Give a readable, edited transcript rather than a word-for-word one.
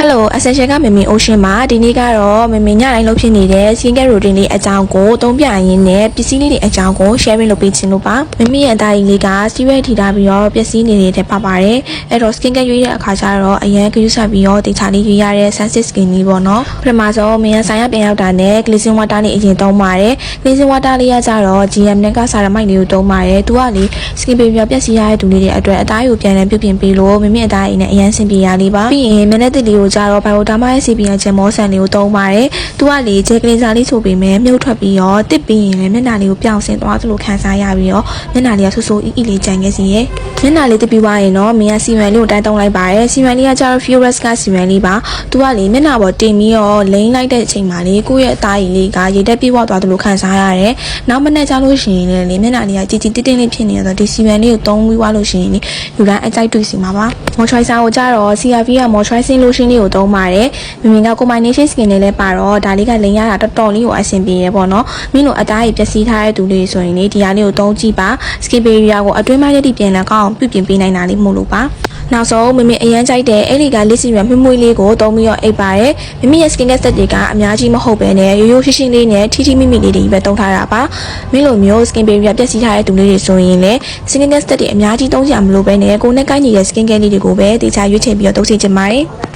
Hello အဆက်ရှယ်ကမမေ Ocean မှာဒီနေ့ကတော့မမေညတိုင်းလုပ်ဖြစ်နေတဲ့ skincare routine လေးအကြောင်းကိုသုံးပြရင်းနဲ့ပစ္စည်းလေးတွေအကြောင်းကို sharing လုပ်ပေးချင်လို့ပါမမေရဲ့အသားရည်လေးက steroid ထိထားပြီးတော့ပစ္စည်းနေတဲ့ပါပါတယ်အဲ့တော့ skincare ရွေးတဲ့အခါကျတော့အရင်ကယူဆပြီးတော့တေချာလေးရွေးရတဲ့ sensitive skin လေးပေါ့နော်ပထမဆုံးမင်းဆိုင်ရပြန်ရောက်တာနဲ့ cleansing water လေးအရင်သုံးပါတယ် cleansing water လေးကကျတော့ GM နဲ့ကဆာရမိုက်လေးကိုသုံးပါတယ်သူကလေ skin barrier ပျက်စီးရတဲ့သူလေးတွေအတွက်အသားရည်ကိုပြန်လည်ပြုပြင်ပေးလို့မမေအသားရည်နဲ့အရင်ဆင်ပြေရလေးပါပြီးရင်မနေ့တည်းလေးကိုကျတော့ Bioderma ရဲ့ CPN ဂျယ်မောဆန်လေးကိုသုံးပါတယ်။သူကလေဂျယ်ကလင်ဆာလေးဆိုပေမဲ့မြုပ်ထွက်ပြီးတော့တစ်ပြီးရင်လည်းမျက်နှာလေးကိုပြောင်းဆင်းသွားသလိုခံစားရပြီးတော့မျက်နှာလေးကဆူဆူအီလေးကြံခဲ့စီရဲ့။မျက်နှာလေးတစ်ပြီးသွားရင်တော့မင်းကစီမံလေးကိုတိုင်းသုံးလိုက်ပါတယ်။စီမံလေးကကျတော့ Furious ကစီမံလေးပါ။သူကလေမျက်နှာပေါ်တင်ပြီးတော့လိမ့်လိုက်တဲ့အချိန်မှာလေကိုယ့်ရဲ့အသားရည်လေးကရေတက်ပြေးသွားသလိုခံစားရတယ်။နောက်မနေ့ကျလို့ရှိရင်လေမျက်နှာလေးကကြည်ကြည်တင်းတင်းလေးဖြစ်နေတော့ဒီစီမံလေးကိုသုံးပြီးသွားလို့ရှိရင်လူတိုင်းအကြိုက်တွေ့စီမှာပါ။ Moisturizer ကိုကျတော့ CRV က Moisturizing Lotion လေးကိုသုံးပါတယ်။မင်းက combination skin နဲ့လည်းပါတော့ဒါလေးကလိမ်ရတာတော်တော်လေးကိုအဆင်ပြေရပေါ့နော်မင်းတို့အသားရည်ပျက်စီးထားတဲ့သူလေးဆိုရင်လေဒီဟာလေးကိုသုံးကြည့်ပါ skin barrier ကိုအတွင်းပိုင်းရက်တိပြန်လာကောင်းပြုပြင်ပေးနိုင်တာလေးမို့လို့ပါနောက်ဆုံးမမေအရန်ကြိုက်တဲ့အဲ့ဒီကလက်စီရမှွေးလေးကိုသုံးပြီးတော့အိပ်ပါတယ်မမေရဲ့ skin care set တွေကအများကြီးမဟုတ်ပဲနဲ့ရိုးရိုးရှင်းရှင်းလေးနဲ့ထီထီမိမိလေးတွေပဲသုံးထားတာပါမင်းလိုမျိုး skin barrier ပျက်စီးထားတဲ့သူလေးတွေဆိုရင်လေ skin care set တွေအများကြီးသုံးကြမလို့ပဲနဲ့ကိုယ်နဲ့ကိုင်းနေတဲ့ skin care လေးတွေကိုပဲတေချာရွေးချယ်ပြီးတော့သုံးစီချင်ပါတယ်